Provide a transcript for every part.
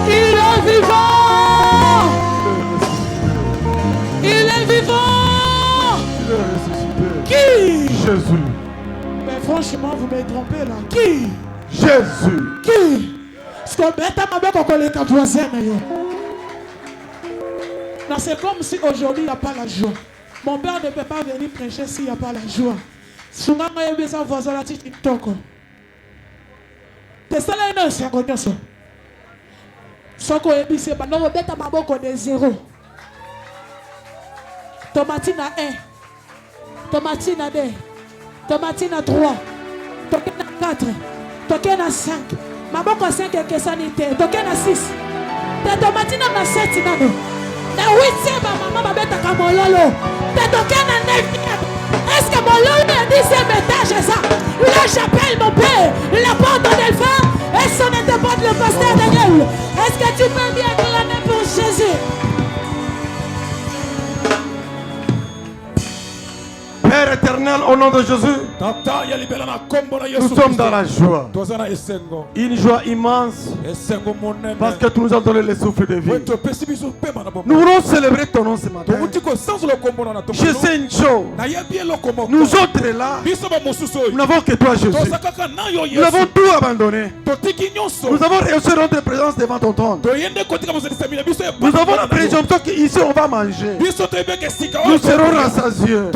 Il est vivant. Il est vivant. Il est ressuscité. Qui? Jésus. Mais franchement, vous me trompez là. Qui? Jésus. Qui? Parce que non, c'est comme si aujourd'hui il n'y a pas la joie. Mon père ne peut pas venir prêcher s'il n'y a pas la joie. Souvent, il y a besoin de voir la petite TikTok. C'est ça là, non, c'est un gros ça. Soko ebise ba no beta maboko de 0. Tomatine à 1. Tomatine à 2. Tomatine à 3. Token à 4. Token à 5. Maboko 5 et sanité. Token à 6. Te tomatine à 7 nano. Na 8 ba maman ba beta kamololo. Te token à 9. Est-ce que mon lolo est 10e étage ça? Là j'appelle mon père, l'apôtre Delphin, et son n'était pas le pasteur Daniel. Est-ce que tu peux bien clamer pour Jésus? Père éternel, au nom de Jésus, nous sommes dans la joie. Une joie immense parce que tu nous as donné le souffle de vie. Nous voulons célébrer ton nom ce matin. Je sais une chose. Nous autres là, nous n'avons que toi Jésus. Nous avons tout abandonné. Nous avons reçu notre présence devant ton trône. Nous avons la présomption qu'ici on va manger. Nous serons rassasiés.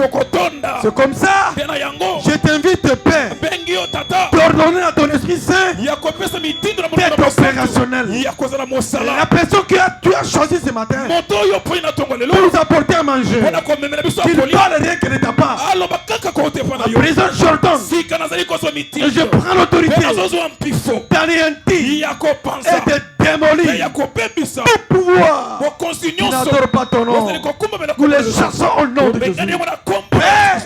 C'est comme ça. Je t'invite, Père, d'ordonner à ton Esprit Saint d'être opérationnel. La personne que tu as choisie ce matin pour nous apporter à manger, qu'il parle rien que de ta part. La présence j'ordonne et je prends l'autorité d'anéantir et de démolir tout pouvoir qui n'adore pas ton nom. Nous les chassons au nom de Jésus. Père,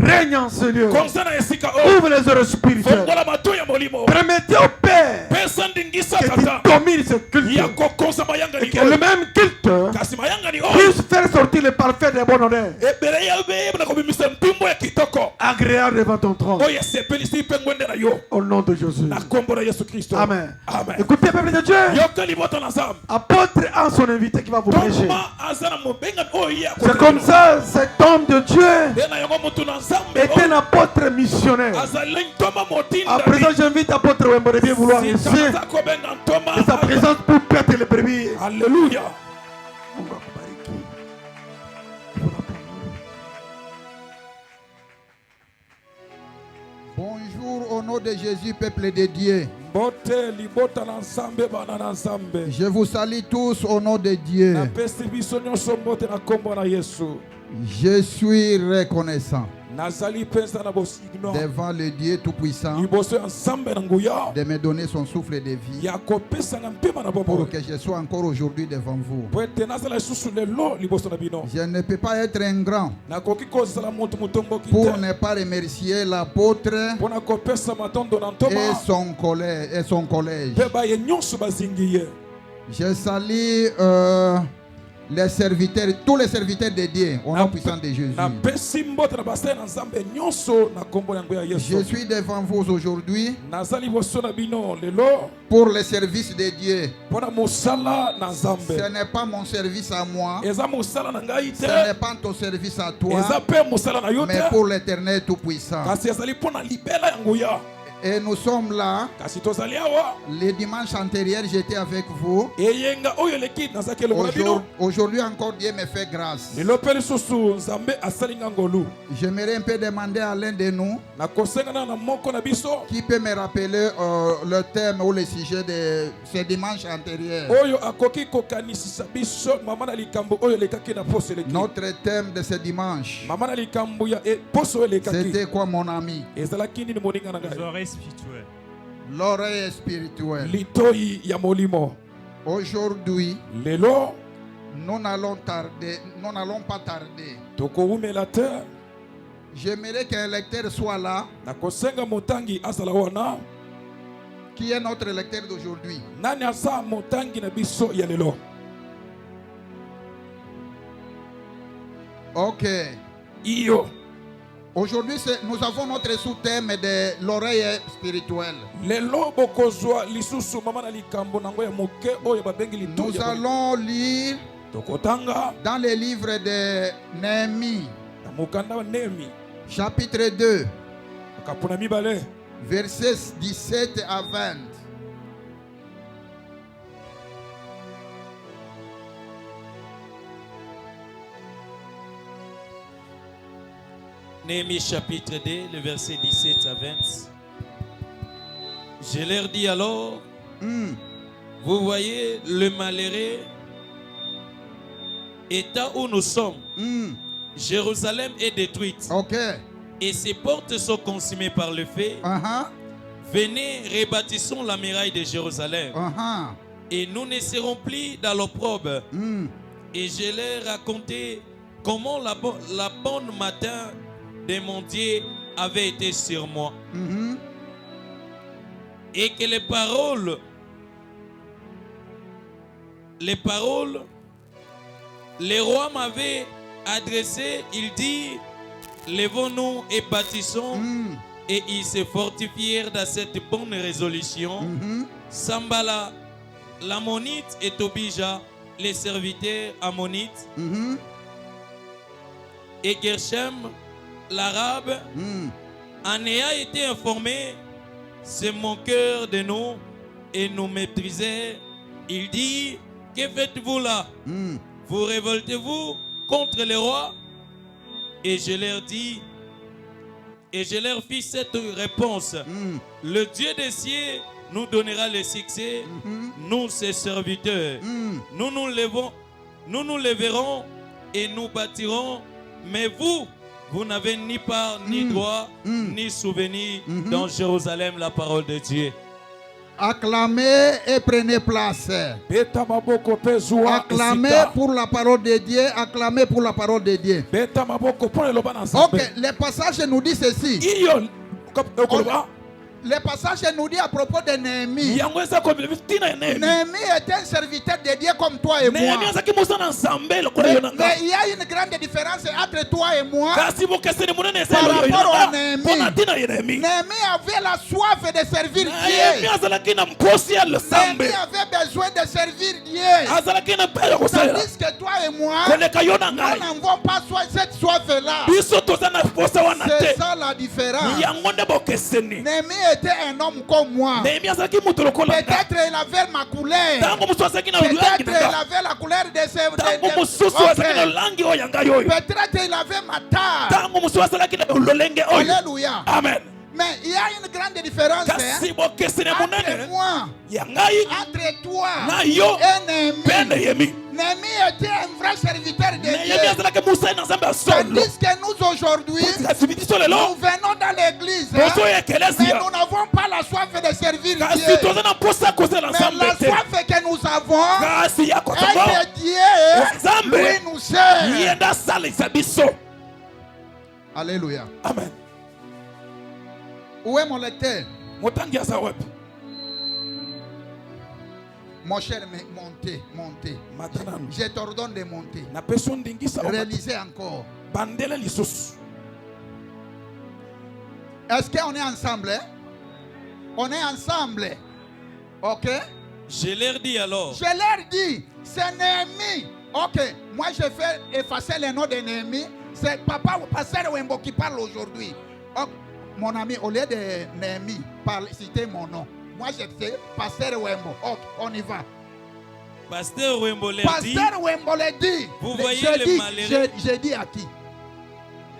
règne en ce lieu. Ouvre les oreilles spirituelles. Permettez au Père que tu domines ce culte et que le même culte puisse faire sortir le parfait des bons honneurs agréable devant ton trône. Au nom de Jésus. Amen. Écoutez, peuple de Dieu. Apôtre a son invité qui va vous prêcher. C'est comme ça, cet homme de Dieu est un apôtre missionnaire. À présent, j'invite l'apôtre Wembo de bien vouloir ici de sa présence pour perdre les brebis. Alléluia. Bonjour au nom de Jésus, peuple de Dieu. Je vous salue tous au nom de Dieu. Je suis reconnaissant devant le Dieu Tout-Puissant de me donner son souffle de vie pour que je sois encore aujourd'hui devant vous. Je ne peux pas être un grand pour ne pas remercier l'apôtre et son collège. Je salue les serviteurs, tous les serviteurs de Dieu au nom puissant de Jésus. Je suis devant vous aujourd'hui pour le service de Dieu. Ce n'est pas mon service à moi, ce n'est pas ton service à toi, mais pour l'Éternel Tout-Puissant. Et nous sommes là. Le dimanche antérieur, j'étais avec vous. Aujourd'hui encore, Dieu me fait grâce. J'aimerais un peu demander à l'un de nous qui peut me rappeler le thème ou le sujet de ce dimanche antérieur. Notre thème de ce dimanche, c'était quoi, mon ami? L'oreille spirituelle. Aujourd'hui, nous n'allons pas tarder. J'aimerais qu'un lecteur soit là. Qui est notre lecteur d'aujourd'hui? Ok. Aujourd'hui, nous avons notre sous-thème de l'oreille spirituelle. Nous allons lire dans le livre de Néhémie, chapitre 2, versets 17 à 20. Néhémie chapitre 2, le verset 17 à 20. Je leur dis alors, vous voyez le malheureux état où nous sommes. Jérusalem est détruite. Et ses portes sont consumées par le feu. Venez, rebâtissons la muraille de Jérusalem. Et nous ne serons plus dans l'opprobre. Et je leur racontais comment la bonne matin de mon Dieu avait été sur moi. Et que les paroles, les rois m'avaient adressées. Il dit, levons-nous et bâtissons. Et ils se fortifièrent dans cette bonne résolution. Sambala, l'ammonite, et Tobija, les serviteurs ammonites. Et Gershem, l'arabe, en ayant été informé, c'est mon cœur de nous et nous méprisait. Il dit, que faites-vous là? Vous révoltez-vous contre les rois? Et je leur dis, et je leur fis cette réponse. Le Dieu des cieux nous donnera le succès, nous ses serviteurs. Nous nous lèverons et nous bâtirons, mais vous n'avez ni part, ni droit, ni souvenir dans Jérusalem, la parole de Dieu. Acclamez et prenez place. Acclamez pour la parole de Dieu. Acclamez pour la parole de Dieu. Ok, le passage nous dit ceci. Le passage nous dit à propos de Néhémie. Néhémie est un serviteur de Dieu comme toi et moi. Mais il y a une grande différence entre toi et moi par rapport à Néhémie. Néhémie avait la soif de servir Dieu. Néhémie avait besoin de servir Dieu. Tandis que toi et moi, nous n'avons pas cette soif-là. C'est ça la différence. Néhémie était un homme comme moi. Peut-être il avait ma couleur. Peut-être il avait la couleur de ses... Peut-être il avait ma taille. Alléluia. Amen. Mais il y a une grande différence entre moi, entre toi et Néhémie. Néhémie était un vrai serviteur de Dieu. Tandis que nous aujourd'hui, nous venons dans l'église, mais nous n'avons pas la soif de servir Dieu. Mais la soif que nous avons est de Dieu. Lui nous sert. Alléluia. Amen. Où est mon lecteur? Mon cher, montez. Je t'ordonne de monter. Réalisez encore. Est-ce qu'on est ensemble? On est ensemble. Ok? Je leur dis alors. Je leur dis, c'est Néhémie. Ok, moi je fais effacer le nom de Néhémie. C'est Papa ou Pasteur Wembo qui parle aujourd'hui. Okay. Mon ami, au lieu de Néhémie, citez mon nom. Moi, je sais, Pasteur Wembo. Ok, on y va. Pasteur Wembo le dit. Vous voyez le malheureux. J'ai dit à qui?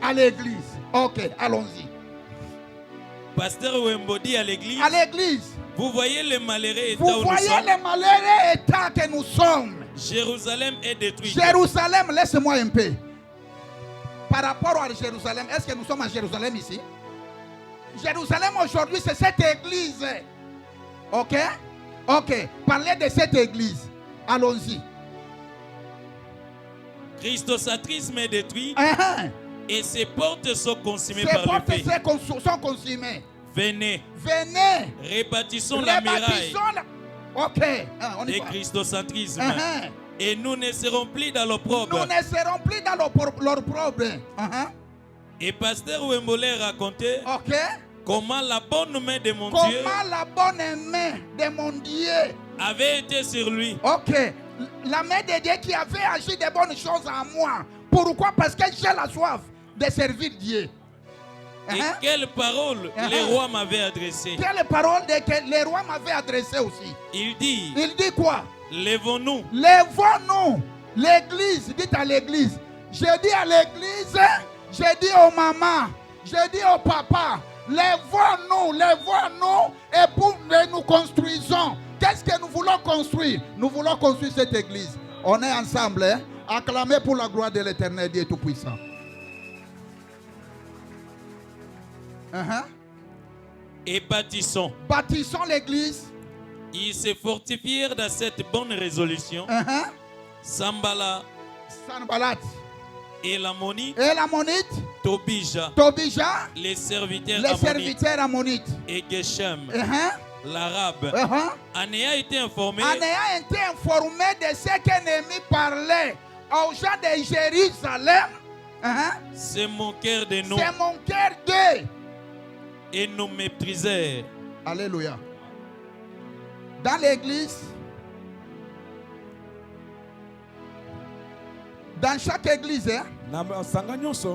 À l'église. Ok, allons-y. Pasteur Wembo dit à l'église. À l'église. Vous voyez le malheureux état où nous sommes. Vous voyez le malheureux état que nous sommes. Jérusalem est détruite. Jérusalem, laisse-moi un peu. Par rapport à Jérusalem, est-ce que nous sommes à Jérusalem ici? Jérusalem aujourd'hui, c'est cette église. Ok? Ok. Parlez de cette église. Allons-y. Christocentrisme est détruit. Et ses portes sont consumées par le feu. Ses portes sont consumées. Venez. Rebâtissons la muraille. Ok. De christocentrisme. Et nous ne serons plus dans l'opprobre. Nous ne serons plus dans l'opprobre. Et pasteur Wembole racontait comment la bonne main de mon Dieu avait été sur lui. La main de Dieu qui avait agi de bonnes choses en moi. Pourquoi? Parce que j'ai la soif de servir Dieu. Et quelle parole les rois m'avaient adressée. Quelle parole les rois m'avaient adressée aussi. Il dit quoi? Lèvons-nous. Lèvons-nous. L'église, dites à l'église. Je dis à l'église, je dis aux mamans, je dis aux papas, lèvons-nous et pour nous construisons. Qu'est-ce que nous voulons construire? Nous voulons construire cette église. On est ensemble, hein? Acclamez pour la gloire de l'Éternel Dieu Tout-Puissant. Et bâtissons. Bâtissons l'église. Ils se fortifièrent dans cette bonne résolution. Sanballat et l'Ammonite, Tobija, les serviteurs ammonites, et Geshem, l'Arabe, en ayant été informé de ce qu'ennemi parlait aux gens de Jérusalem, c'est mon cœur de nous. C'est mon cœur d'eux. Et nous méprisèrent. Alléluia. Dans l'église, dans chaque église,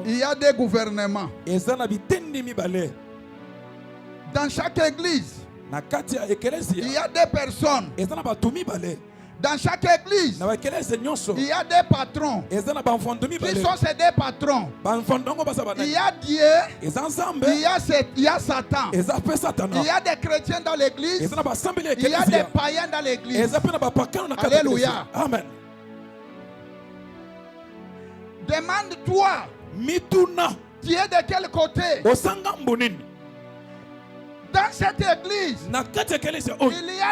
il y a des gouvernements. Dans chaque église, il y a des personnes. Dans chaque église, il y a des patrons. Qui sont ces deux patrons? Il y a Dieu, il y a Satan. Il y a des chrétiens dans l'église, il y a des païens dans l'église. Alléluia. Amen. Demande-toi, tu es de quel côté? Dans cette église, il y a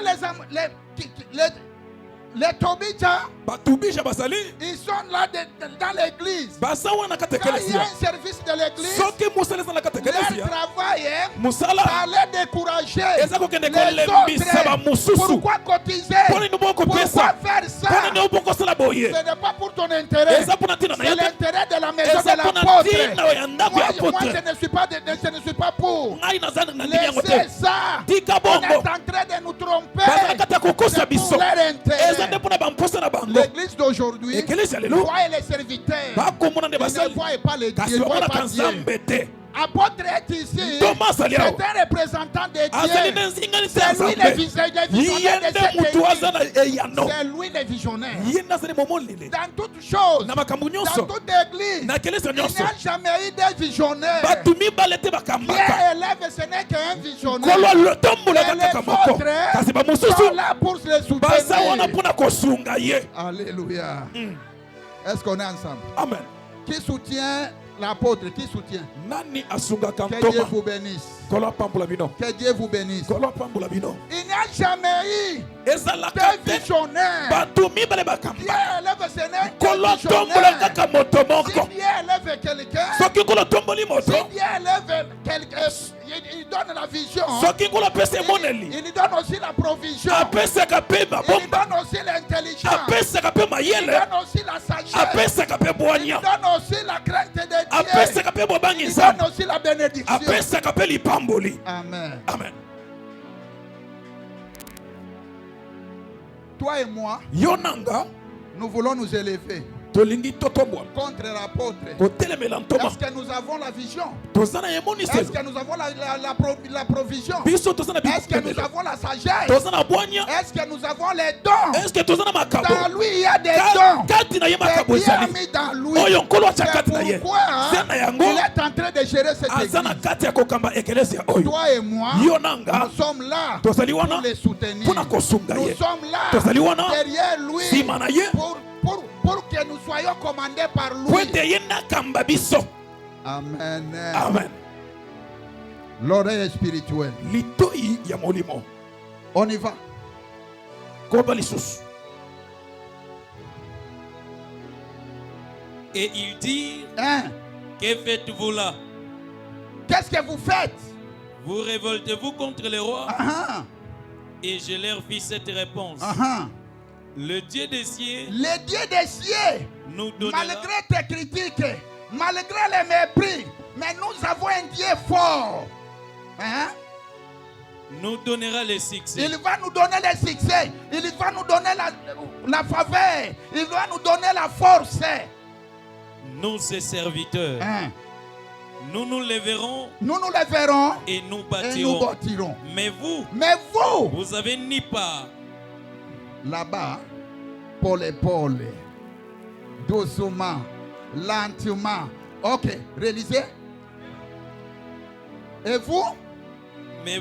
les Tobija, ils sont là dans l'église. Quand il y a un service de l'église, leur travail est décourager les autres. Pourquoi cotiser? Pourquoi faire ça? Ce n'est pas pour ton intérêt. C'est l'intérêt de la maison de l'apôtre. Moi, je ne suis pas pour. Laissez ça. On est en train de nous tromper. C'est pour leur intérêt. L'église d'aujourd'hui voit les serviteurs. Ils ne voient pas les dieux. Ils ne voient pas Dieu. Apôtre est ici. C'est un représentant de Dieu. C'est lui le visionnaire de cette église. C'est lui le visionnaire. Dans toutes choses, dans toute église, il n'y a jamais eu de visionnaire. Dieu élève, ce n'est qu'un visionnaire. Et les autres sont là pour le soutenir. Alléluia. Est-ce qu'on est ensemble? Amen. Qui soutient l'apôtre? Qui soutient? Que Dieu vous bénisse. Que Dieu vous bénisse. Il n'y a jamais eu de visionnaire. Dieu élève, ce n'est qu'un visionnaire. Si Dieu élève quelqu'un, si Dieu élève quelqu'un, il donne la vision. Il lui donne aussi la provision. Il lui donne aussi l'intelligence. Il donne aussi la sagesse. Il donne aussi la crainte de Dieu. Il donne aussi la bénédiction. Amen. Amen. Toi et moi, nous voulons nous élever contre l'apôtre. Est-ce que nous avons la vision? Est-ce que nous avons la provision? Est-ce que nous avons la sagesse? Est-ce que nous avons les dons? Dans lui, il y a des dons que Dieu a mis dans lui. C'est pourquoi il est en train de gérer cette église. Toi et moi, nous sommes là pour les soutenir. Nous sommes là derrière lui pour que nous soyons commandés par lui. Amen. Amen. L'oreille spirituelle. On y va. Et il dit, que faites-vous là? Qu'est-ce que vous faites? Vous révoltez-vous contre les rois? Et je leur fis cette réponse. Le Dieu des cieux, nous donnera, malgré tes critiques, malgré les mépris, Mais nous avons un Dieu fort. Hein? Nous donnera le succès. Il va nous donner le succès. Il va nous donner la faveur. Il va nous donner la force. Nous, ses serviteurs, hein? Nous nous lèverons. Nous nous lèverons. Et nous bâtirons. Mais vous, vous avez ni part. Là-bas, pour l'épaule, doucement, lentement. Ok, réalisez. Et vous? Mais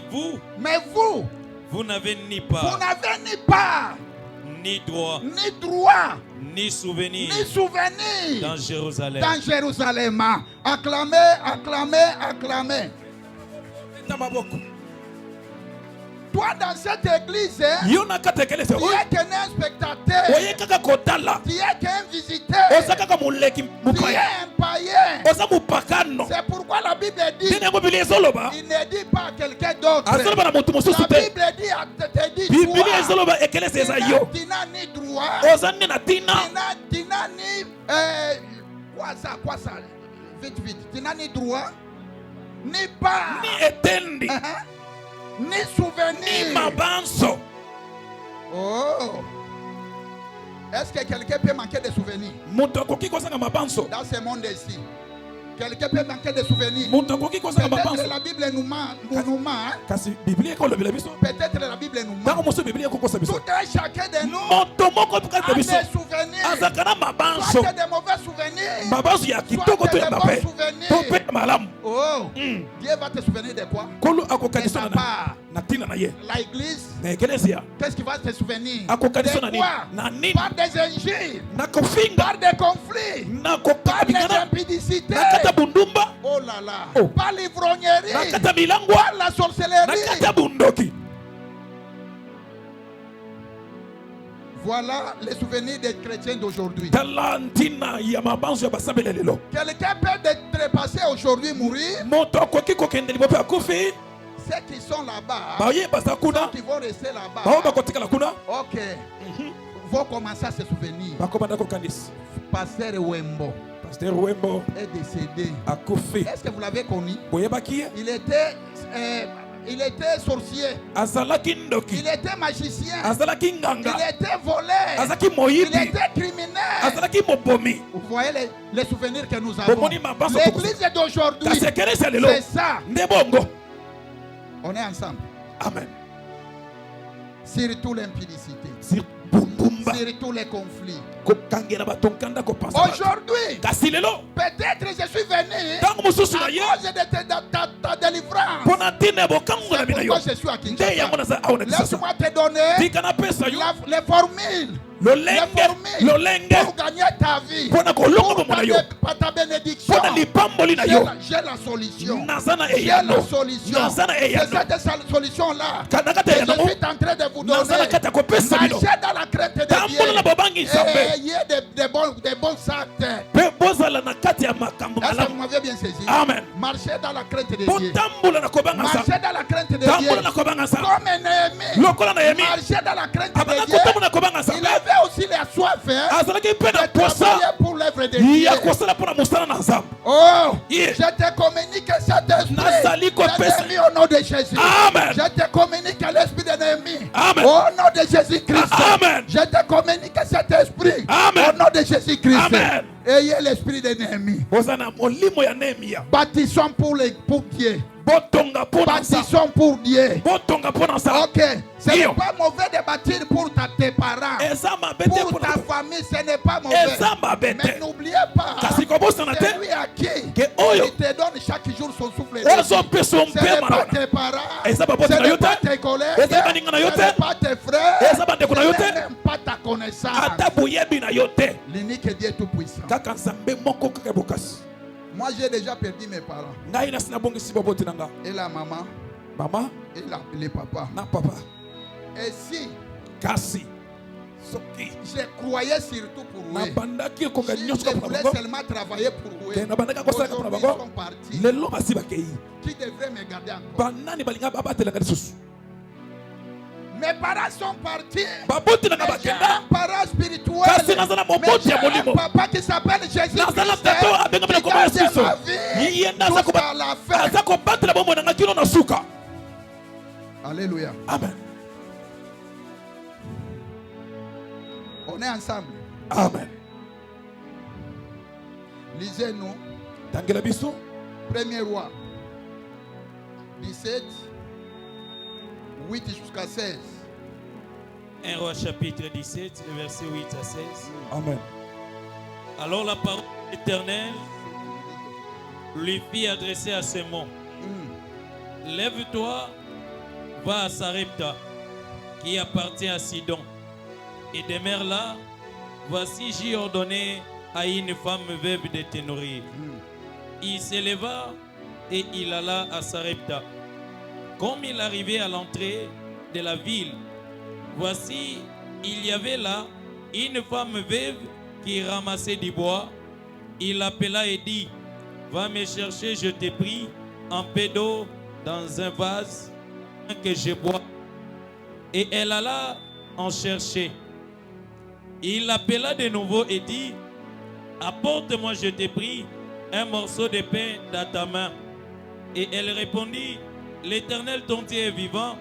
vous, vous n'avez ni part. Vous n'avez ni part. Ni droit. Ni droit. Ni souvenir. Ni souvenir. Dans Jérusalem. Dans Jérusalem. Acclamez, acclamez, acclamez. Toi dans cette église, tu es qu'un spectateur, tu es qu'un visiteur, tu es un païen. C'est pourquoi la Bible dit, il ne dit pas à quelqu'un d'autre. La Bible dit, te dit toi, tu n'as ni droit, tu n'as ni quoi ça, vite, tu n'as ni droit, ni part, ni étendi. Ni souvenir. Ni mabanso. Oh. Est-ce que quelqu'un peut manquer de souvenirs? Dans ce monde ici. Quelqu'un peut manquer de souvenirs. Peut-être la Bible nous ment. Peut-être la Bible nous ment. Tout un chacun de nous a des souvenirs. Soit des mauvais souvenirs, soit des bons souvenirs. Oh, Dieu va te souvenir de quoi? De sa part. L'église, qu'est-ce qui va te souvenir? De quoi? Par des injures, par des conflits, par des impudicités. Oh là là, par l'ivrognerie, par la sorcellerie. Voilà les souvenirs des chrétiens d'aujourd'hui. Quelqu'un peut trépasser aujourd'hui, mourir. Ceux qui sont là-bas, ceux qui vont rester là-bas, ok, vont commencer à se souvenir. Pasteur Wembo est décédé. Est-ce que vous l'avez connu? Il était sorcier. Il était magicien. Il était voleur. Il était criminel. Vous voyez les souvenirs que nous avons. L'église d'aujourd'hui, c'est ça. On est ensemble. Amen. Surtout l'impudicité. Surtout les conflits. Aujourd'hui, peut-être je suis venu à cause de ta délivrance. C'est pourquoi je suis à Kinshasa. Laisse-moi te donner les formules. Pour gagner ta vie, pour ta bénédiction, j'ai la solution. J'ai la solution. C'est cette solution-là que je suis en train de vous donner. Marchez dans la crête de Dieu et ayez des bons actes. Est-ce que vous m'avez bien saisi? Amen. Marchez dans la crête de Dieu. Marchez dans la crête de Dieu. Comme Néhémie. Marchez dans la crête de Dieu. Il avait aussi la soif de travailler pour l'œuvre de Dieu. Oh, je te communique cet esprit de Néhémie au nom de Jésus. Amen. Je te communique l'esprit de Néhémie au nom de Jésus-Christ. Amen. Je te communique cet esprit au nom de Jésus-Christ. Amen. Ayez l'esprit de Néhémie. Bâtissons pour Dieu. Bâtissons pour Dieu. Ok, ce n'est pas mauvais de bâtir pour tes parents, pour ta famille, ce n'est pas mauvais. Mais n'oubliez pas, c'est lui à qui il te donne chaque jour son souffle. Ce n'est pas tes parents, ce n'est pas tes collègues, ce n'est pas tes frères, ce n'est même pas ta connaissance. L'unique Dieu tout-puissant. Moi j'ai déjà perdu mes parents. Et la maman. Et les papas. Et si je croyais surtout pour eux, je voulais seulement travailler pour eux, aujourd'hui ils sont partis. Qui devrait me garder encore? Mes parents sont partis. Mais j'ai un parent spirituel. Mais j'ai un papa qui s'appelle Jésus Christ. Qui garde ma vie jusqu'à la fin. Alléluia. Amen. On est ensemble. Amen. Lisez-nous. Premier roi. 17. 8 jusqu'à 16. 1 roi chapitre 17, verset 8 à 16. Amen. Alors la parole éternelle lui fit adresser à ces mots. Lève-toi, va à Sarepta, qui appartient à Sidon, et demeure là. Voici, j'ai ordonné à une femme veuve de te nourrir. Il s'éleva et il alla à Sarepta. Comme il arrivait à l'entrée de la ville, voici, il y avait là une femme veuve qui ramassait du bois. Il l'appela et dit, va me chercher, je te prie, un peu d'eau dans un vase que je bois. Et elle alla en chercher. Il l'appela de nouveau et dit, apporte-moi, je te prie, un morceau de pain dans ta main. Et elle répondit, l'Éternel ton Dieu est vivant,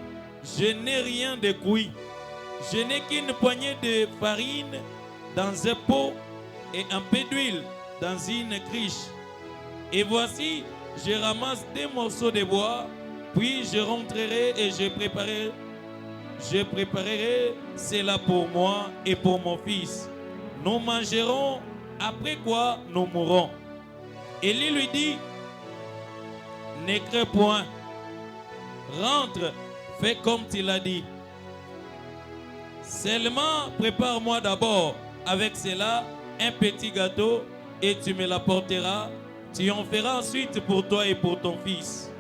je n'ai rien de cuit. Je n'ai qu'une poignée de farine dans un pot et un peu d'huile dans une criche. Et voici, je ramasse des morceaux de bois, puis je rentrerai et je préparerai cela pour moi et pour mon fils. Nous mangerons, après quoi nous mourrons. Élie lui dit, ne crains point, rentre, fais comme tu l'as dit. Seulement prépare-moi d'abord avec cela un petit gâteau et tu me l'apporteras. Tu en feras ensuite pour toi et pour ton fils.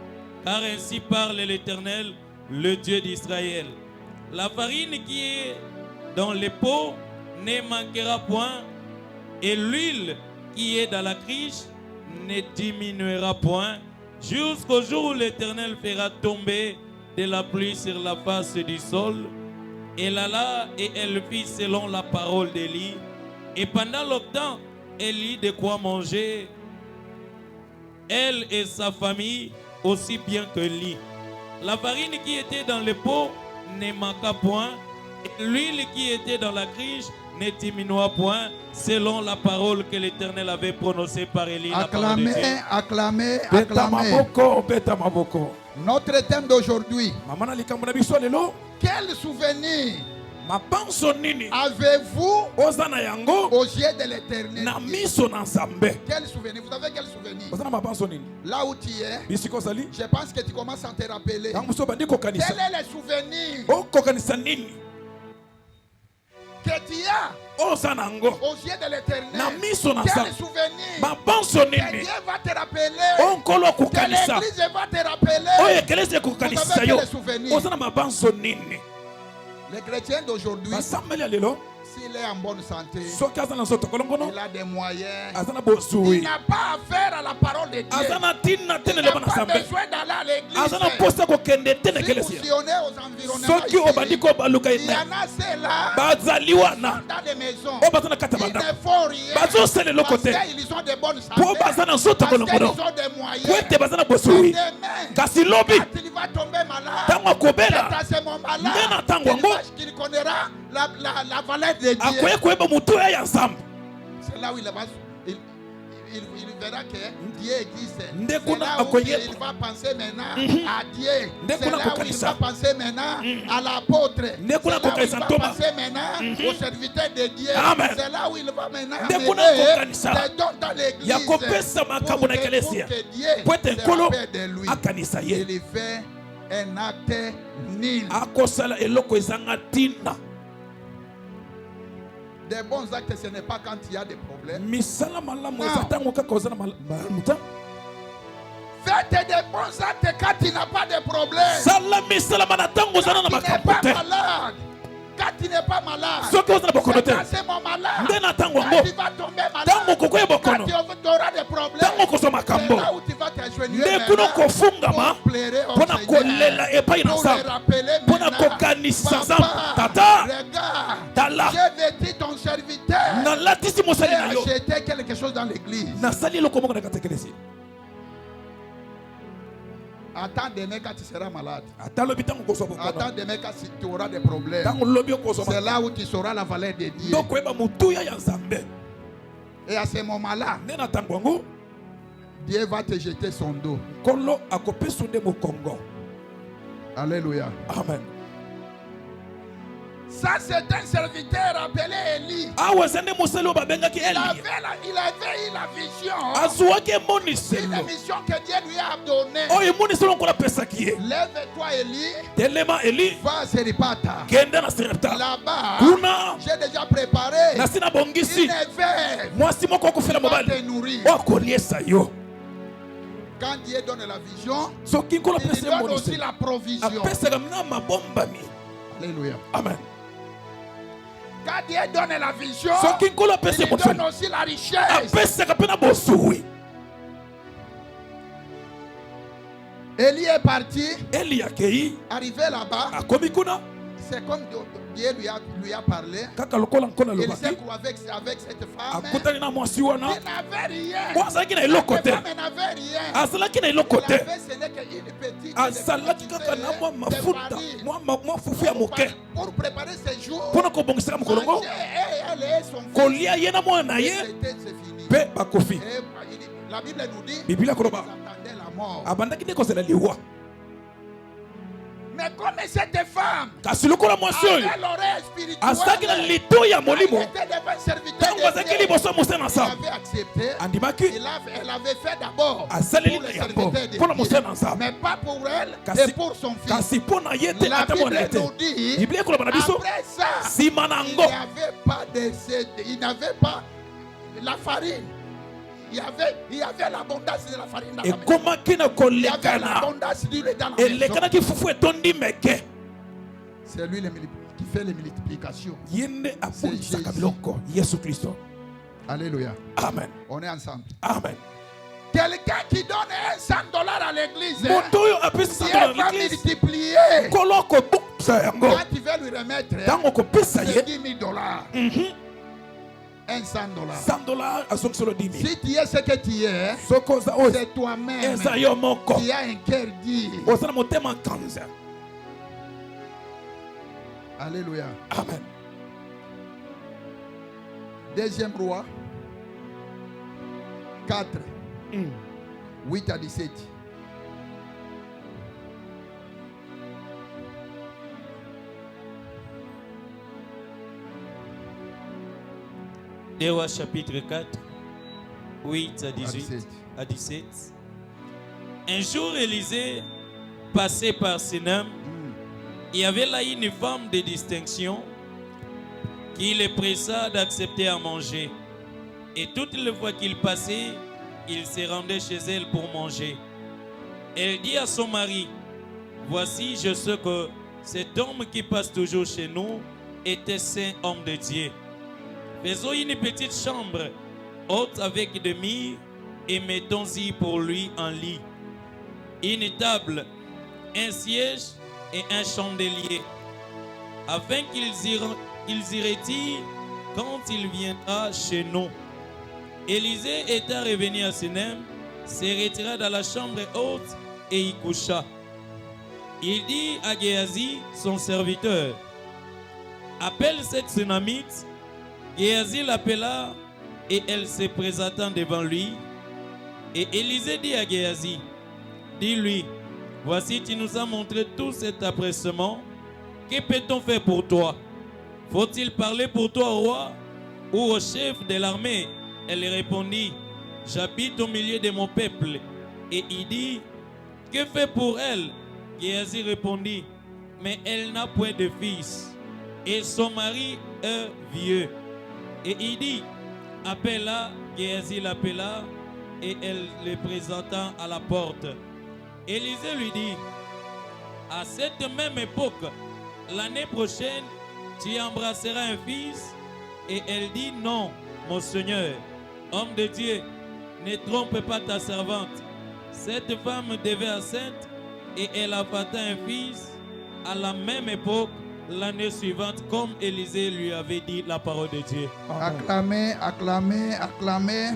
Car ainsi parle l'Éternel, le Dieu d'Israël. La farine qui est dans les pots ne manquera point, et l'huile qui est dans la criche ne diminuera point, jusqu'au jour où l'Éternel fera tomber de la pluie sur la face du sol. Elle alla et elle fit selon la parole d'Élie. Et pendant le temps, elle eut de quoi manger, elle et sa famille, aussi bien que lui. La farine qui était dans le pot ne manqua point, et l'huile qui était dans la criche ne diminua point, selon la parole que l'Éternel avait prononcée par Élie. Acclamez, acclamez, acclamez. Notre thème d'aujourd'hui. Quel souvenir avez-vous aux yeux de l'Éternel? Quel souvenir? Vous avez quel souvenir? Là où tu es, je pense que tu commences à te rappeler. Quel est le souvenir que tu as aux yeux de l'Éternel? Quel souvenir que Dieu va te rappeler? Que l'Église va te rappeler? Vous avez quel souvenir? Les chrétiens d'aujourd'hui, s'il est en bonne santé, il a des moyens, il n'a pas affaire à la parole de Dieu. Il n'a pas besoin d'aller à l'église. Si vous sillonnez aux environnements ici, il y en a ceux-là qui sont dans les maisons. Ils ne font rien parce qu'ils ont de bonnes santé, parce qu'ils ont des moyens. Quand il va tomber malade, c'est à ce moment-là qu'il connaîtra la valeur de Dieu. C'est là où il verra que Dieu existe. C'est là où il va penser maintenant à Dieu. C'est là où il va penser maintenant à l'apôtre. C'est là où il va penser maintenant au serviteur de Dieu. C'est là où il va maintenant amener des dons dans l'église pour que Dieu se rappelle de lui. Il fait un acte nul. Des bons actes, ce n'est pas quand il y a des problèmes. Faites des bons actes quand il n'y a pas de problème. Quand il n'est pas malade. Quand il n'es pas malade, c'est mon malade. Quand tu vas tomber malade, quand tu auras des problèmes, c'est là où tu vas t'agenouiller pour pleurer au Seigneur, pour le rappeler maintenant, Papa, regarde, j'ai vêtu ton serviteur et acheté quelque chose dans l'église. Attends demain quand tu seras malade. Attends demain quand tu auras des problèmes. C'est là où tu sauras la valeur de Dieu. Et à ce moment-là, Dieu va te jeter son dos. Alléluia. Amen. Ça, c'est un serviteur appelé Élie. Il avait eu la vision. Une mission que Dieu lui a donnée. Lève-toi, Élie. Va à Seripata. Là-bas, j'ai déjà préparé une verre. Il va te nourrir. Quand Dieu donne la vision, il donne aussi la provision. Alléluia. Amen. Quand Dieu donne la vision, il donne aussi la richesse. Élie est parti. Arrivé là-bas, c'est comme Dieu lui a parlé. Il s'est trouvé avec cette femme. Il n'avait rien. Cette femme n'avait rien. Il avait ce n'est qu'une petite pour préparer ses jours. Manger, elle et son fils. C'est fini. La Bible nous dit qu'ils attendaient la mort. Mais comme cette femme avait l'oreille spirituelle, elle était devant serviteur de Dieu. Il avait accepté. Elle avait fait d'abord pour le serviteur de Dieu, mais pas pour elle et pour son fils. La Bible nous dit, après ça, il n'avait pas la farine. Il y avait l'abondance de la farine dans la maison. Il y avait l'abondance d'huile dans la maison. C'est lui qui fait les multiplications. C'est Jésus. Alléluia. Amen. On est ensemble. Amen. Quelqu'un qui donne $100 à l'église, Dieu va multiplier. Quand tu veux lui remettre, c'est $10,000. $100. Si tu es ce que tu es, c'est toi-même qui as un cœur dit. Alléluia. Amen. Deuxième roi 4 8 à 17. Des Rois chapitre 4, 8 à 17. Un jour, Élisée passait par Sénam. Il y avait là une femme de distinction qui le pressa d'accepter à manger. Et toutes les fois qu'il passait, il se rendait chez elle pour manger. Elle dit à son mari, « Voici, je sais que cet homme qui passe toujours chez nous était saint homme de Dieu. Faisons une petite chambre haute avec des murs et mettons-y pour lui un lit, une table, un siège et un chandelier, afin qu'ils y retirent quand il viendra chez nous. » Élisée étant revenu à Sénem, se retira dans la chambre haute et y coucha. Il dit à Géasi, son serviteur, « Appelle cette Sunamite. » Géasi l'appela et elle se présenta devant lui. Et Élisée dit à Géasi, « Dis-lui, voici tu nous as montré tout cet appressement. Que peut-on faire pour toi? Faut-il parler pour toi au roi ou au chef de l'armée? » Elle répondit, « J'habite au milieu de mon peuple. » Et il dit, « Que fait pour elle? » Géasi répondit, « Mais elle n'a point de fils, et son mari est vieux. » Et il dit, « Appelle-la. » Géasi l'appela, et elle le présenta à la porte. Élisée lui dit, « À cette même époque, l'année prochaine, tu embrasseras un fils. Et elle dit, non, mon Seigneur, homme de Dieu, ne trompe pas ta servante. Cette femme devait enceinte et elle affata un fils à la même époque, l'année suivante, comme Élisée lui avait dit la parole de Dieu. Acclamez, acclamez, acclamez.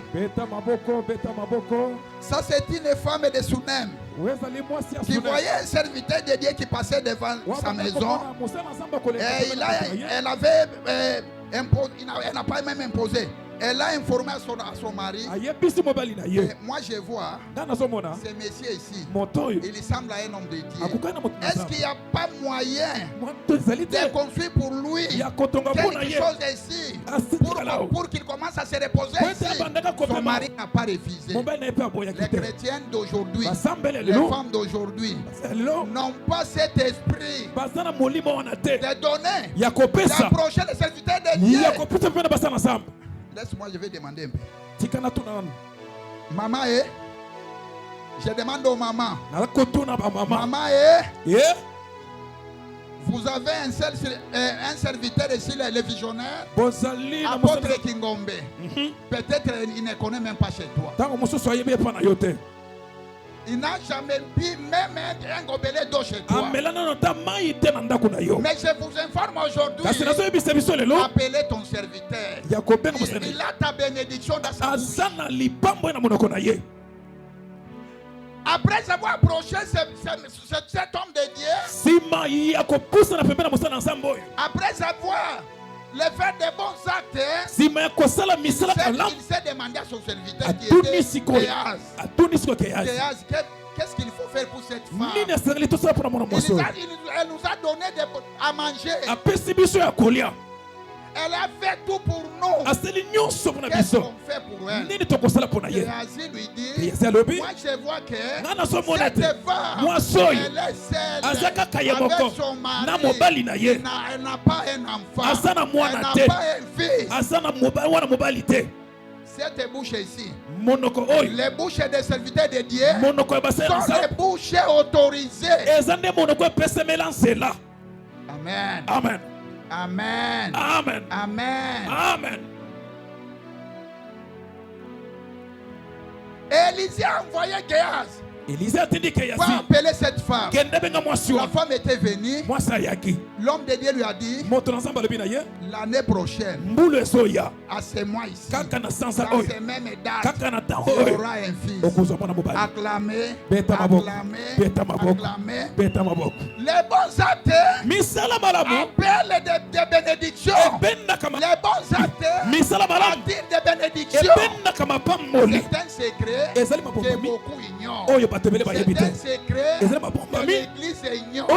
Ça, c'est une femme de Sunem qui voyait un serviteur de Dieu qui passait devant sa maison. Et elle n'a pas même imposé. Elle a informé à son mari. Et moi je vois ce monsieur ici. Il semble à un homme de Dieu. Est-ce qu'il n'y a pas moyen de construire pour lui quelque chose ici pour qu'il commence à se reposer ici? Son mari n'a pas refusé. Les chrétiens d'aujourd'hui, les femmes d'aujourd'hui n'ont pas cet esprit de donner, d'approcher les serviteurs de Dieu. Laisse-moi, je vais demander un peu. Maman, je demande aux mamans. Maman, vous avez un serviteur ici, le visionnaire, apôtre Kingombe. Peut-être il ne connaît même pas chez toi. Il n'a jamais bu même un gobelet d'eau chez toi. Mais je vous informe aujourd'hui, appelez ton serviteur. Il a ta bénédiction dans sa bouche. Après avoir approché cet homme de Dieu, après avoir fait des bons actes, il s'est demandé à son serviteur qui était Géhaz, qu'est-ce qu'il faut faire pour cette femme? Elle nous a donné à manger. Elle a fait tout pour nous. Qu'est-ce qu'on fait pour elle? Géhaz lui dit, moi je vois que cette femme, elle est seule avec son mari. Elle n'a pas un enfant. Elle n'a pas un fils. Cette bouche ici, les bouches des serviteurs de Dieu sont les bouches autorisées. Amen. Amen. Amen. Amen. Amen. Amen. Élisée a envoyé Géhaz pour appeler cette femme. La femme était venue. L'homme de Dieu lui a dit, l'année prochaine, à ce mois ici, dans ces mêmes dates, il y aura un fils. Acclamez, acclamez, acclamez. Les bons actes appellent des bénédictions. Les bons actes attirent des bénédictions. C'est un secret que beaucoup ignorent. C'est un secret que l'Église ignore.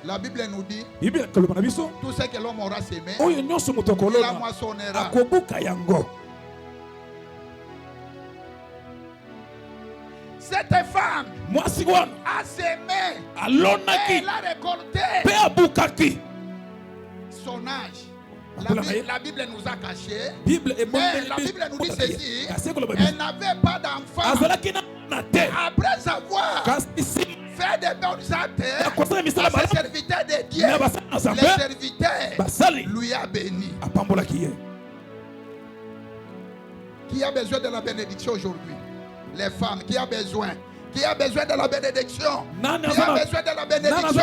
La Bible nous dit, tout ce que l'homme aura semé, il la moissonnera. Cette femme a semé et elle a récolté son âge. La Bible nous a caché. Mais la Bible nous dit ceci. Elle n'avait pas d'enfant. Après avoir fait des bons actes à ses serviteurs de Dieu, le serviteur lui a béni. Qui a besoin de la bénédiction aujourd'hui? Les femmes, qui a besoin? Qui a besoin de la bénédiction? Qui a besoin de la bénédiction?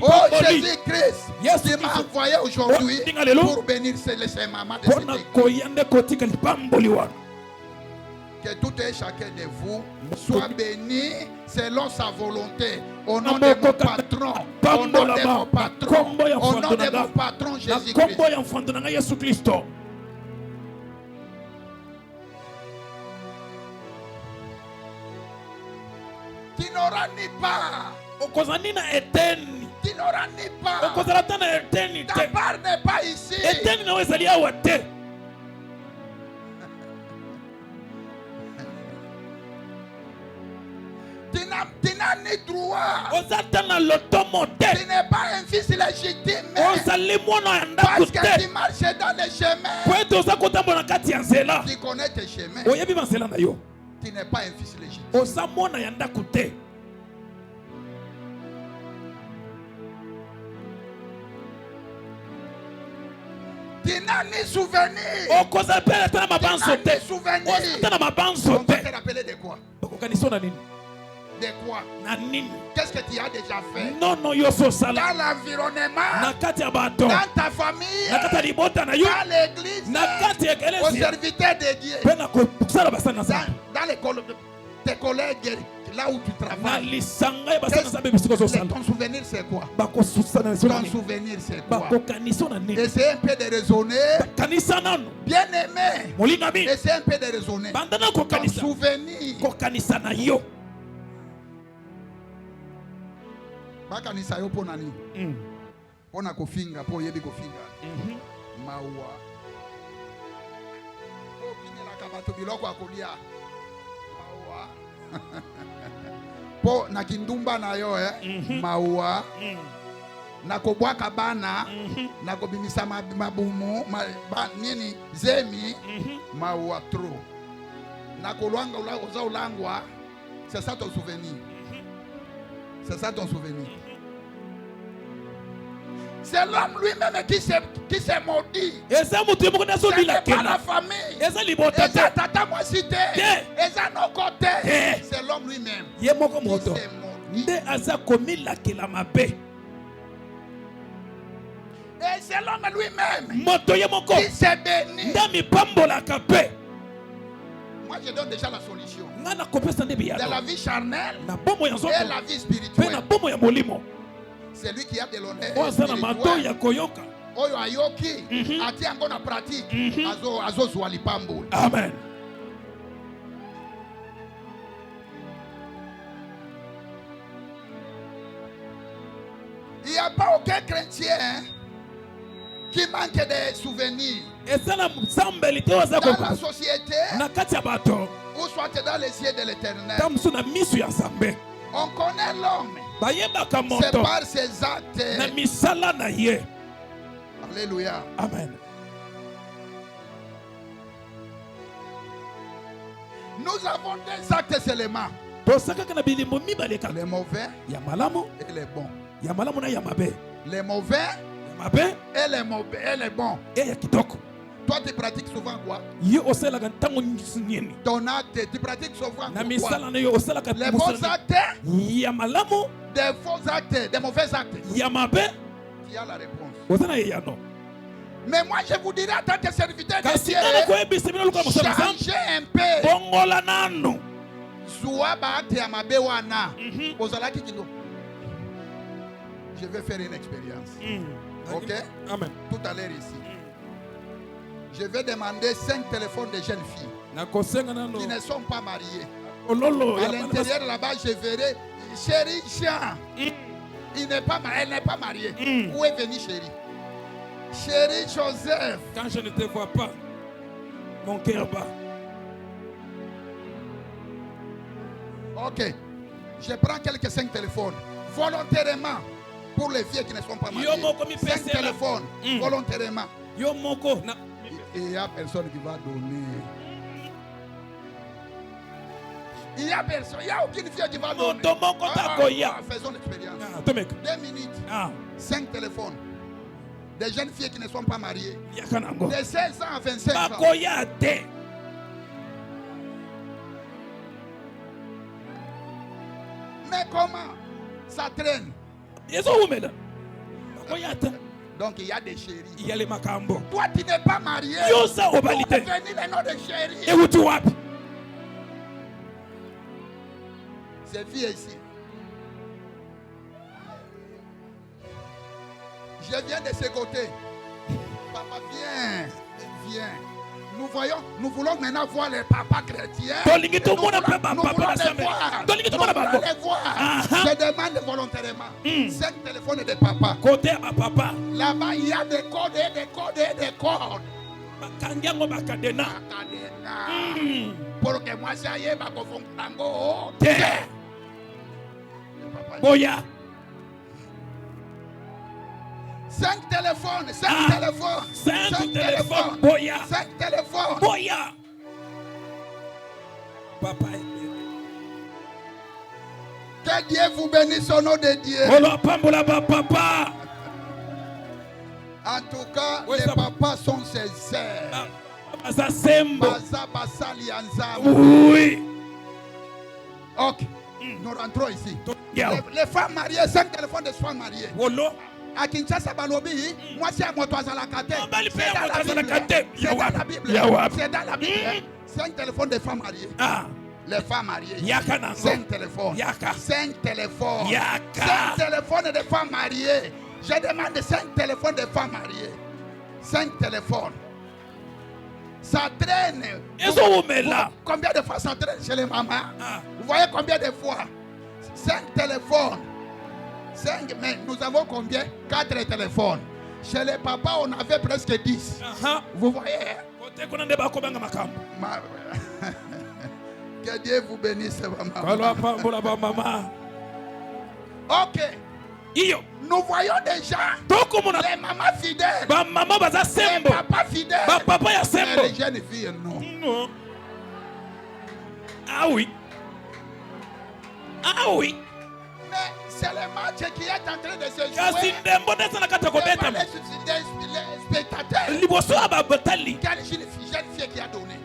Oh Jésus-Christ, qui m'a envoyé aujourd'hui pour bénir ces mamans de cette église. Que tout et chacun de vous soit béni selon sa volonté. Au nom de mon patron, au nom de mon patron, au nom de mon patron Jésus-Christ. Tu n'auras ni part. Tu n'auras ni part. Ta part n'est pas ici. Tu n'as ni droit. Tu n'es pas un fils légitime. Parce que tu marches dans les chemins. Tu connais tes chemins. Tu n'es pas un fils légitime. 1 Tu n'as ni souvenir. On va te rappeler de quoi? De quoi? Qu'est-ce que tu as déjà fait? Dans l'environnement, dans ta famille, dans l'église, aux serviteurs de Dieu, dans l'école, tes collègues, là où tu travailles. Ton souvenir c'est quoi? Ton souvenir c'est quoi? Essayez un peu de raisonner. Bien aimé, essayez un peu de raisonner. Ton souvenir. Bakanisa yo pona ni. Pona kofinga, po yebi kofinga. Maua. O kinela kabato biloko akolia. Maua. Po na kindumba na yo maua. Na kobwaka bana, na kobimisa mabumu, nini zemi, maua trop. Na kolwanga oza ulangwa, c'est ça ton souvenir. C'est ça ton souvenir. C'est l'homme lui-même qui s'est maudit. Ce n'est pas la famille. C'est tata moi cité. C'est nos côtés. C'est l'homme lui-même qui s'est maudit. Et c'est l'homme lui-même qui s'est béni. Moi je donne déjà la solution. De la vie charnelle et la vie spirituelle. C'est lui qui a de l'honneur spirituel. Oyo ayoki ati ango na pratique azo zwali pambo. Amen. Il n'y a pas aucun chrétien qui manque de souvenirs. Dans la société, ou soit dans les yeux de l'Éternel, on connaît l'homme. C'est par ses actes. Alléluia. Amen. Nous avons des actes seulement. Les mauvais et les bons. Les mauvais et les bons. Toi, tu pratiques souvent quoi? Ton acte, tu pratiques souvent quoi? Les bons actes, des faux actes, des mauvais actes. Tu as la réponse. Mais moi, je vous dirais en tant que serviteur de Dieu, changez un peu. Je vais faire une expérience. Ok? Amen. Tout à l'heure ici. Je vais demander 5 téléphones de jeunes filles qui ne sont pas mariées. À l'intérieur là-bas, je verrai chérie Jean. Elle n'est pas mariée. Où est venu chérie? Chérie Joseph. Quand je ne te vois pas, mon cœur bat. Ok. Je prends quelques 5 téléphones. Volontairement. Pour les filles qui ne sont pas mariées. 5 téléphones. Volontairement. Et il n'y a personne qui va donner. Il n'y a personne. Il n'y a aucune fille qui va donner. Faisons l'expérience. 2 minutes. 5 téléphones. Des jeunes filles qui ne sont pas mariées. De 16 ans à 25 ans. Mais comment? Ça traîne. Donc il y a des chéris. Toi tu n'es pas marié. Pour devenir le nom de chéri. C'est vie ici. Je viens de ce côté. Papa, viens. Nous voulons maintenant voir les papas chrétiens. Nous voulons les voir. Je demande volontairement 5 téléphones de papa. Là-bas, il y a des codes et des codes et des codes. Pour que moi, ça y est, Boya. 5 téléphones, 5 téléphones, 5 téléphones, Boya. 5 téléphones. Boya. Papa. Que Dieu vous bénisse au nom de Dieu. Papa. En tout cas, les papas sont ses sœurs. Oui. Ok. Nous rentrons ici. Les femmes mariées, 5 téléphones de femmes mariées. À Kinshasa, Balobi, moi c'est à Motoazalakate. C'est dans la Bible. C'est dans la Bible. 5 téléphones de femmes mariées. Les femmes mariées. 5 téléphones. 5 téléphones. 5 téléphones de femmes mariées. Je demande 5 téléphones de femmes mariées. 5 téléphones. Ça traîne. Combien de fois ça traîne chez les mamans? Vous voyez combien de fois? 5 téléphones. 5, mais nous avons combien? 4 téléphones. Chez les papas, on avait presque 10. Vous voyez? Que Dieu vous bénisse, maman. Ok. Nous voyons déjà les mamans fidèles, les papas fidèles, mais les jeunes filles, non. Ah oui. Ah oui. Mais c'est le match qui est en train de se jouer. Les spectateurs. Quelle jeune fille qui a donné?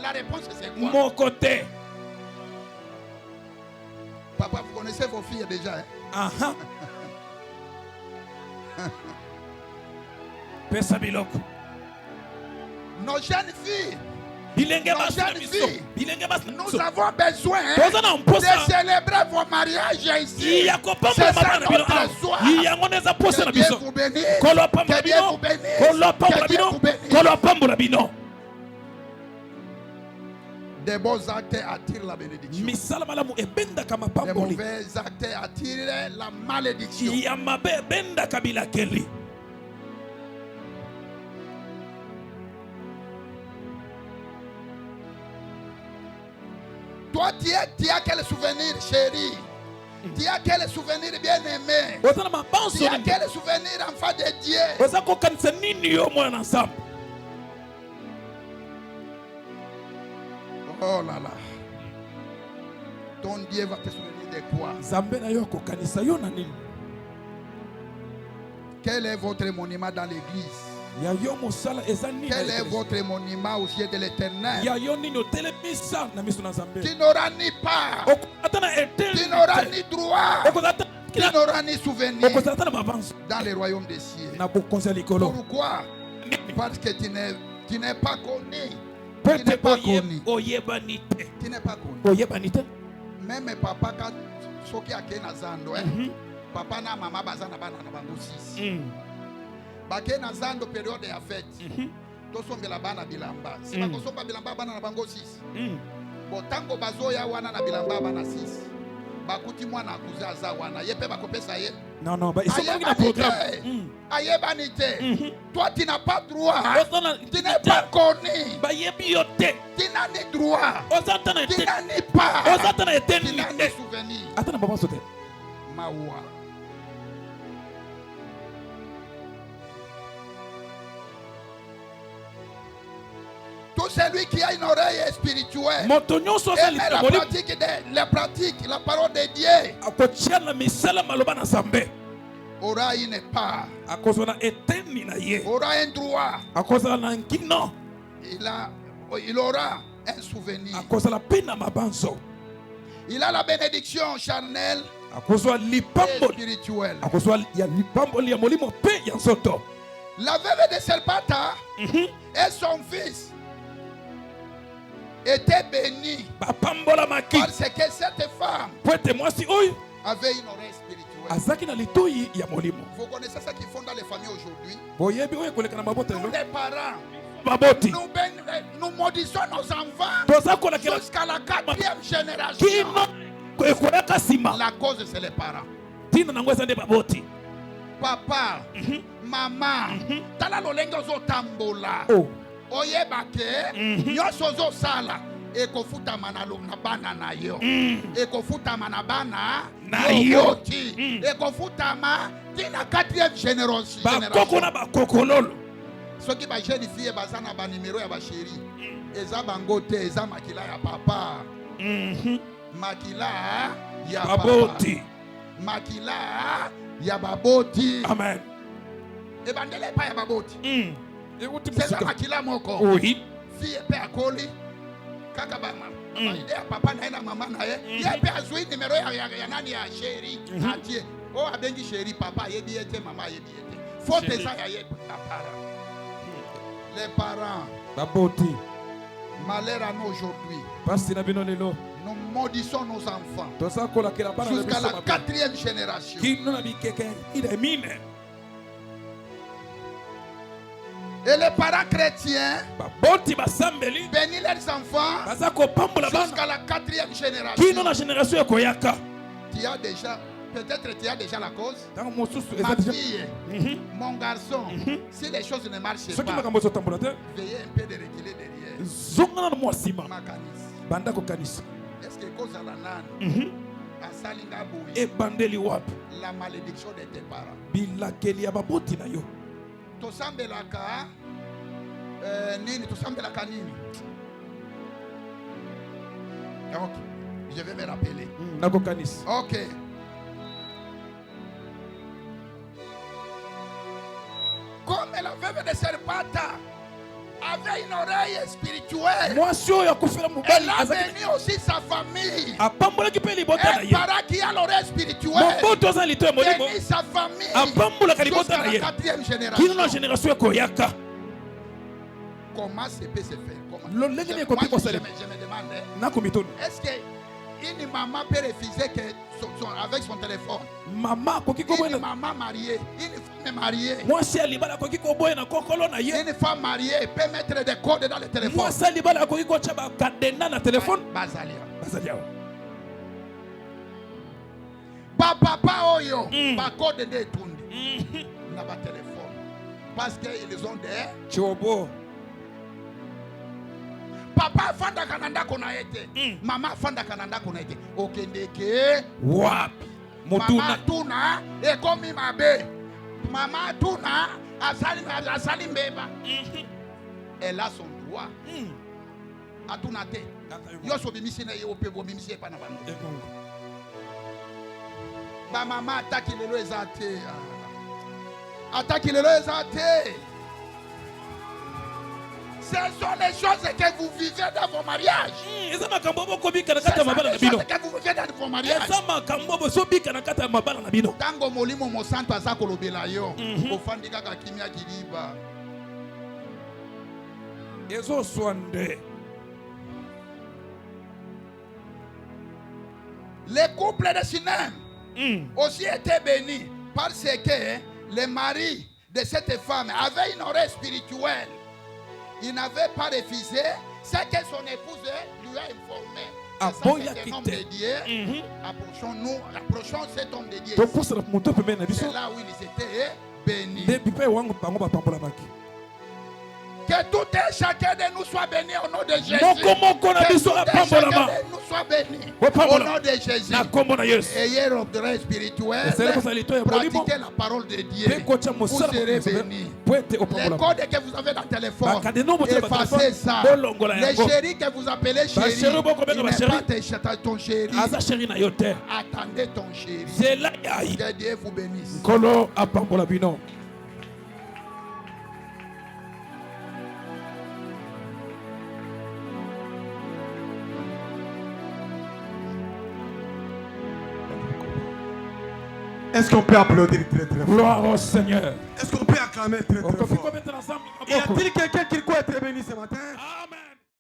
La réponse c'est quoi? Mon côté. Papa, vous connaissez vos filles déjà, hein? Nos jeunes filles, nous avons besoin de célébrer vos mariages ici. C'est ça notre soir. Que Dieu vous bénisse. Que Dieu vous bénisse. Que Dieu vous bénisse. Des bons actes attirent la bénédiction. Des mauvais actes attirent la malédiction. Toi, tu as quel souvenir, chérie? Tu as quel souvenir bien-aimé? Tu as quel souvenir, enfant de Dieu? Oh là là. Ton Dieu va te souvenir de quoi? Quel est votre monument dans l'église? Quel est votre monument aux yeux de l'Éternel? Tu n'auras ni part, tu n'auras ni droit, tu n'auras ni souvenir dans le royaume des cieux. Pourquoi? Parce que tu n'es pas connu. Tu n'es pas connu. Tu n'es pas connu. Même papa, quand soki ake na zando, papa na mama bazana bana na bango 6. Bake na zando période ya fête. Tosombela bana bilamba. Si bakosomba bilamba bana na bango 6. Botango bazoya wana na bilamba bana 6. Bakuti mwana akuzaza wana. Yepe bakopesa ye. Non, ils sont pas dans le programme. Toi, tu n'as pas droit. Tu n'es pas connu. Tu n'as ni droit. Tu n'as ni part. Tu n'as ni souvenir. Maoua. Tout celui qui a une oreille spirituelle et la pratique, la parole de Dieu, aura une part, aura un droit, il aura un souvenir. Il a la bénédiction charnelle et spirituelle. La veuve de Selpata et son fils était béni parce que cette femme avait une oreille spirituelle. Vous connaissez ce qu'ils font dans les familles aujourd'hui? Nous les parents, nous maudissons nos enfants jusqu'à la 4e génération. La cause c'est les parents. Papa, maman, tala lolengo zo tambola. Oyebake, nyoso zo sala. Ekofuta manalo na bana na yo. Ekofuta manabana na yo. Ekofuta ma tina 4e génération. Soki ba jeune fille bazana ba numéro ya ba chérie. Eza bangote, eza makila ya papa. Makila ya baboti. Makila ya baboti. Amen. Et bandele pas ya baboti. C'est ça makila moko. Oui. Fille pe akoli. Kaka ba mama. Idea papa na mama na ye. Ye pe azui numéro ya nani ya chéri. Atie. Oh abengi chéri papa yebi ete mama yebi ete. Faut que ça ya ye parents. Les parents. Baboti. Malheur à nous aujourd'hui. Parce que nous maudissons nos enfants jusqu'à la 4e génération. Et les parents chrétiens bénissent leurs enfants jusqu'à la 4e génération. Tu as déjà, peut-être tu as déjà la cause. Ma fille, mon garçon, si les choses ne marchent pas, veuillez un peu de reculer derrière. Est-ce que cause à la nane la malédiction de tes parents? Tosambelaka nini? Tosambelaka nini? Ok, je vais me rappeler. Ok. Comme la veuve de Serpata avait une oreille spirituelle, elle a béni aussi sa famille. Un parent qui a l'oreille spirituelle bénit sa famille jusqu'à la 4e génération. Comment ça peut se faire? Comment? Je me demande, est-ce qu'une maman peut refuser avec son téléphone? Une maman mariée, une femme mariée, une femme mariée peut mettre des codes dans le téléphone. Papa oyo, pas code de tundi, n'a pas téléphone, parce qu'ils ont des chobo. Papa fanda kananda kona ete, mama fanda kananda kona ete. Okendeke wapi? Mama tuna ekomi mabe. Mama tuna asali mbeba. Elle a son droit. Atuna te. Yoso bimisi na ye opebo bimisi pa na bano. Ba mama attaque lelo ezate. Attaque lelo ezate. Ce sont les choses que vous vivez dans vos mariages. C'est ce que vous vivez dans vos mariages. Tango molimo mosanto azako lobela yo. Ofandi kaka kimia kiliba. Ezo swande. Les couples de Sinem aussi étaient bénis parce que le mari de cette femme avait une oreille spirituelle. Il n'avait pas refusé ce que son épouse lui a informé. C'est un homme de Dieu. Approchons-nous, approchons cet homme de Dieu. C'est là où ils étaient bénis. Que tout et chacun de nous soit béni au nom de Jésus. Que tout et chacun de nous soit béni au nom de Jésus. Ayez l'ordre spirituel. Pratiquez la parole de Dieu. Vous serez bénis. Les codes que vous avez dans le téléphone, effacez ça. Les chéris que vous appelez chéris, il n'est pas ton chéri. Attendez ton chéri. Que Dieu vous bénisse. Est-ce qu'on peut applaudir très très fort? Gloire au Seigneur. Est-ce qu'on peut acclamer très très fort? Y a-t-il quelqu'un qui croit être béni ce matin?